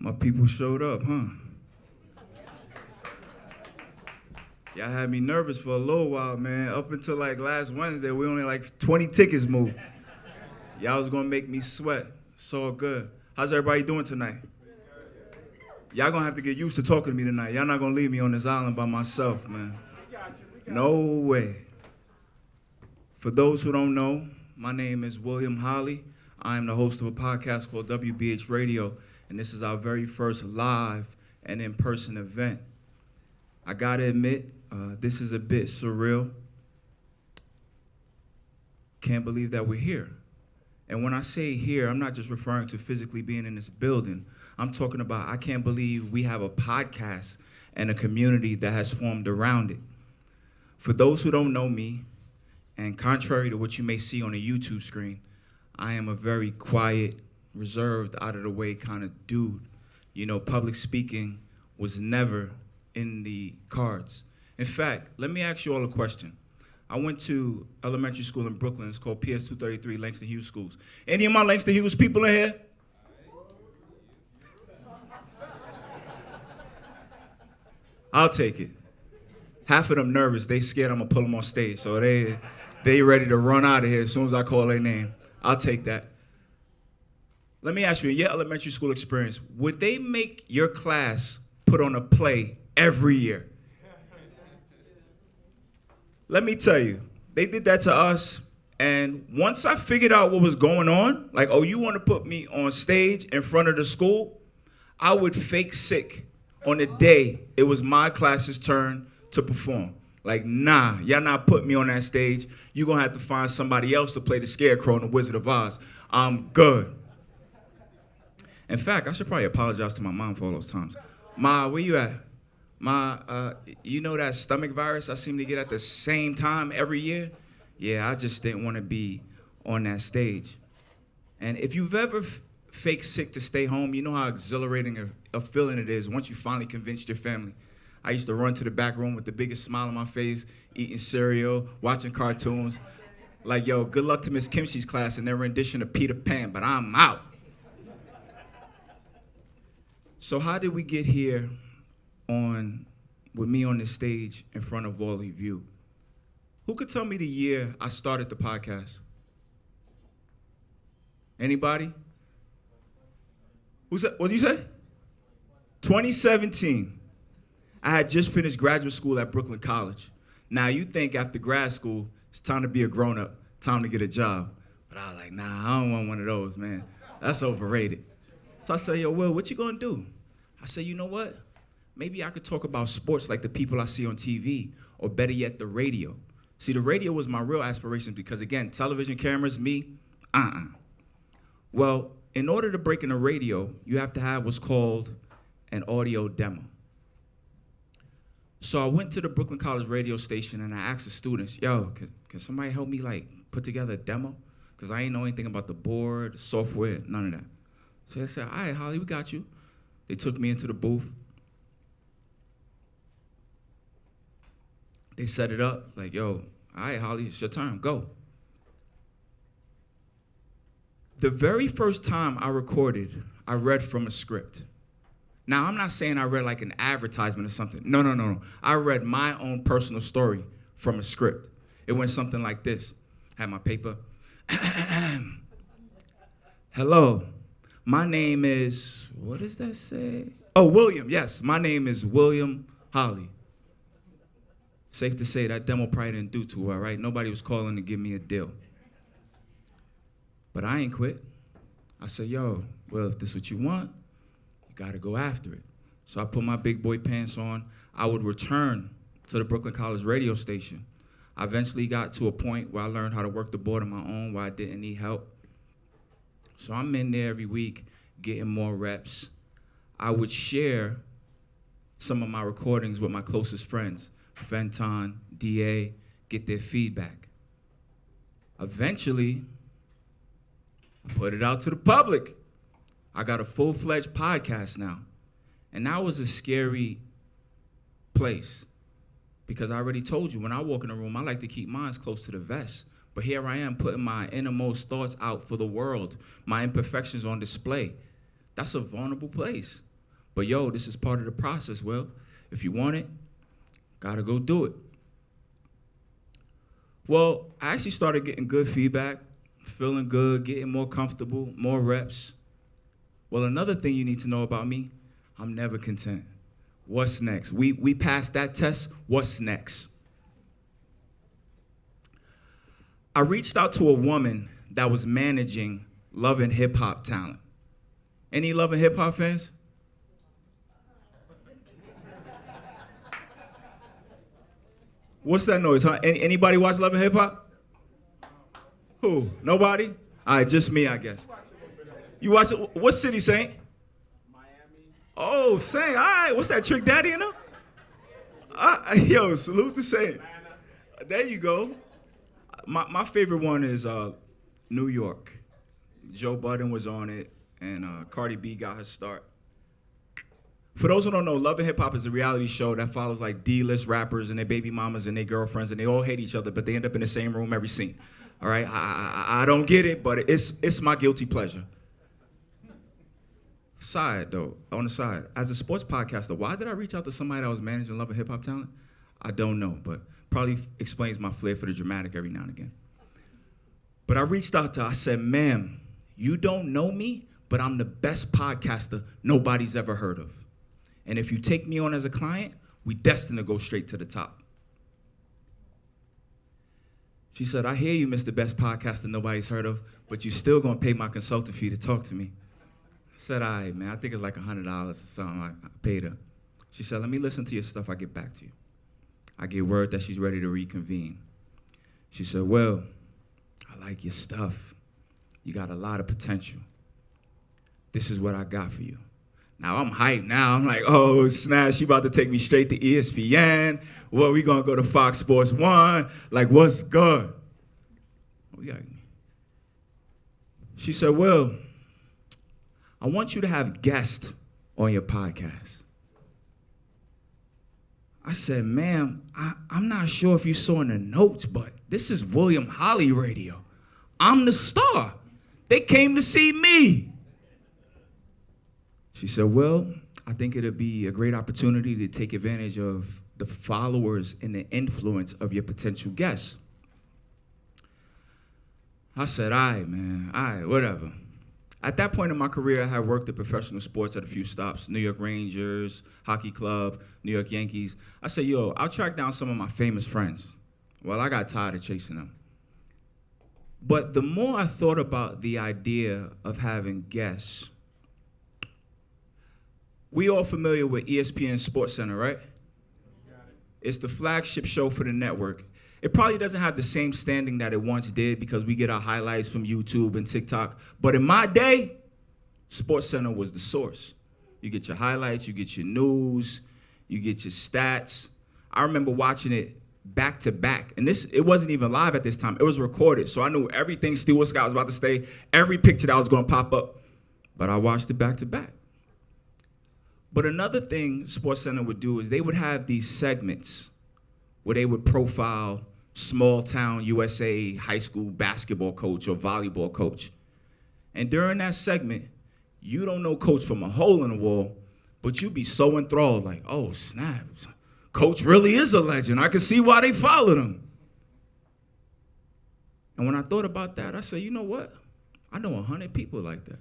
My people showed up, huh? Y'all had me nervous for a little while, man. Up until like last Wednesday, we only like 20 tickets moved. Y'all was gonna make me sweat. It's all good. How's everybody doing tonight? Y'all gonna have to get used to talking to me tonight. Y'all not gonna leave me on this island by myself, man. No way. For those who don't know, my name is William Holly. I am the host of a podcast called WBH Radio, and this is our very first live and in-person event. I gotta admit, this is a bit surreal. Can't believe that we're here. And when I say here, I'm not just referring to physically being in this building. I'm talking about I can't believe we have a podcast and a community that has formed around it. For those who don't know me, and contrary to what you may see on a YouTube screen, I am a very quiet, reserved, out-of-the-way kind of dude. You know, public speaking was never in the cards. In fact, let me ask you all a question. I went to elementary school in Brooklyn. It's called PS 233 Langston Hughes Schools. Any of my Langston Hughes people in here? I'll take it. Half of them nervous. They scared I'm gonna pull them on stage, so they ready to run out of here as soon as I call their name. I'll take that. Let me ask you, in your elementary school experience, would they make your class put on a play every year? Let me tell you, they did that to us, and once I figured out what was going on, like, oh, you want to put me on stage in front of the school, I would fake sick on the day it was my class's turn to perform. Like, nah, y'all not putting me on that stage. You're going to have to find somebody else to play the Scarecrow in The Wizard of Oz. I'm good. In fact, I should probably apologize to my mom for all those times. Ma, where you at? Ma, you know that stomach virus I seem to get at the same time every year? Yeah, I just didn't want to be on that stage. And if you've ever faked sick to stay home, you know how exhilarating a feeling it is once you finally convinced your family. I used to run to the back room with the biggest smile on my face, eating cereal, watching cartoons. Like, yo, good luck to Miss Kimchi's class and their rendition of Peter Pan, but I'm out. So how did we get here with me on this stage in front of all of you? Who could tell me the year I started the podcast? Anybody? What did you say? 2017. I had just finished graduate school at Brooklyn College. Now you think after grad school, it's time to be a grown-up, time to get a job. But I was like, nah, I don't want one of those, man. That's overrated. So I said, yo, Will, what you gonna do? I said, you know what? Maybe I could talk about sports like the people I see on TV, or better yet, the radio. See, the radio was my real aspiration because, again, television cameras, me, Well, in order to break in the radio, you have to have what's called an audio demo. So I went to the Brooklyn College radio station and I asked the students, yo, can somebody help me like put together a demo? Because I ain't know anything about the board, software, none of that. So they said, all right, Holly, we got you. They took me into the booth. They set it up, like, yo, all right, Holly, it's your turn, go. The very first time I recorded, I read from a script. Now, I'm not saying I read like an advertisement or something. No. I read my own personal story from a script. It went something like this. I had my paper. Hello, my name is, what does that say? Oh, William, yes, my name is William Holly. Safe to say that demo probably didn't do too well, right? Nobody was calling to give me a deal. But I ain't quit. I said, yo, well, if this is what you want, you gotta go after it. So I put my big boy pants on. I would return to the Brooklyn College radio station. I eventually got to a point where I learned how to work the board on my own, where I didn't need help. So I'm in there every week getting more reps. I would share some of my recordings with my closest friends, Fenton, DA, get their feedback. Eventually, I put it out to the public. I got a full-fledged podcast now. And that was a scary place because I already told you, when I walk in a room, I like to keep mine close to the vest. But here I am putting my innermost thoughts out for the world, my imperfections on display. That's a vulnerable place. But yo, this is part of the process. Well, if you want it, gotta go do it. Well, I actually started getting good feedback, feeling good, getting more comfortable, more reps. Well, another thing you need to know about me, I'm never content. What's next? We passed that test. What's next? I reached out to a woman that was managing Love and Hip Hop talent. Any Love and Hip Hop fans? What's that noise, huh? Anybody watch Love and Hip Hop? Who? Nobody? All right, just me, I guess. You watch it? What city, Saint? Miami. Oh, Saint. All right. What's that, Trick Daddy, you know? Yo, salute to Saint. There you go. My favorite one is New York. Joe Budden was on it, and Cardi B got her start. For those who don't know, Love and Hip Hop is a reality show that follows like D-list rappers and their baby mamas and their girlfriends, and they all hate each other, but they end up in the same room every scene. All right, I don't get it, but it's my guilty pleasure. Side though, on the side, as a sports podcaster, why did I reach out to somebody that was managing Love and Hip Hop talent? I don't know, but probably explains my flair for the dramatic every now and again. But I reached out to her, I said, ma'am, you don't know me, but I'm the best podcaster nobody's ever heard of. And if you take me on as a client, we destined to go straight to the top. She said, I hear you, Mr. Best Podcaster nobody's heard of, but you still gonna pay my consultant fee to talk to me. I said, all right, man, I think it's like $100 or something. I paid her. She said, let me listen to your stuff, I'll get back to you. I get word that she's ready to reconvene. She said, well, I like your stuff. You got a lot of potential. This is what I got for you. Now I'm hyped now. I'm like, oh, snap, she about to take me straight to ESPN. Well, we gonna go to Fox Sports 1. Like, what's good? She said, well, I want you to have guests on your podcast. I said, ma'am, I'm not sure if you saw in the notes, but this is William Holly Radio. I'm the star. They came to see me. She said, well, I think it'd be a great opportunity to take advantage of the followers and the influence of your potential guests. I said, all right, man, all right, whatever. At that point in my career, I had worked at professional sports at a few stops, New York Rangers, Hockey Club, New York Yankees. I said, yo, I'll track down some of my famous friends. Well, I got tired of chasing them. But the more I thought about the idea of having guests, we all familiar with ESPN SportsCenter, right? It's the flagship show for the network. It probably doesn't have the same standing that it once did because we get our highlights from YouTube and TikTok. But in my day, SportsCenter was the source. You get your highlights, you get your news, you get your stats. I remember watching it back to back. And it wasn't even live at this time. It was recorded. So I knew everything Stewart Scott was about to say, every picture that was going to pop up. But I watched it back to back. But another thing SportsCenter would do is they would have these segments where they would profile small town USA high school basketball coach or volleyball coach. And during that segment, you don't know coach from a hole in the wall, but you be so enthralled like, oh, snap, coach really is a legend. I can see why they followed him. And when I thought about that, I said, you know what? I know 100 people like that.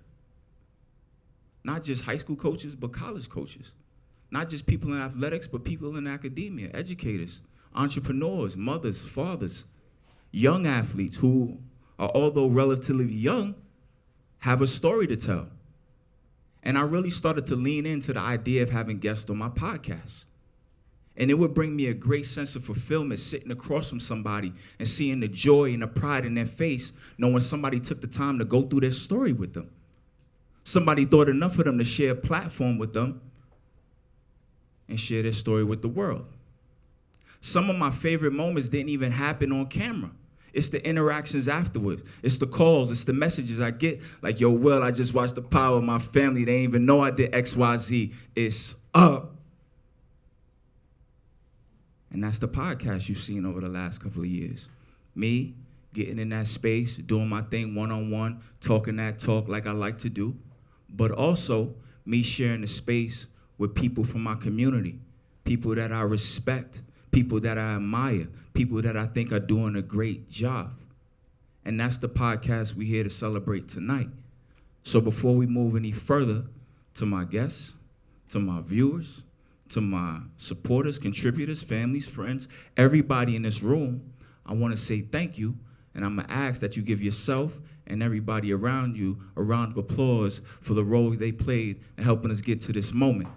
Not just high school coaches, but college coaches. Not just people in athletics, but people in academia, educators, entrepreneurs, mothers, fathers, young athletes who are, although relatively young, have a story to tell. And I really started to lean into the idea of having guests on my podcast. And it would bring me a great sense of fulfillment sitting across from somebody and seeing the joy and the pride in their face, knowing somebody took the time to go through their story with them. Somebody thought enough of them to share a platform with them and share their story with the world. Some of my favorite moments didn't even happen on camera. It's the interactions afterwards. It's the calls. It's the messages I get. Like, yo, Will, I just watched The Power of my family. They didn't even know I did XYZ. It's up. And that's the podcast you've seen over the last couple of years. Me getting in that space, doing my thing one-on-one, talking that talk like I like to do. But also me sharing the space with people from my community, people that I respect, people that I admire, people that I think are doing a great job. And that's the podcast we're here to celebrate tonight. So before we move any further, to my guests, to my viewers, to my supporters, contributors, families, friends, everybody in this room, I want to say thank you. And I'm going to ask that you give yourself and everybody around you a round of applause for the role they played in helping us get to this moment.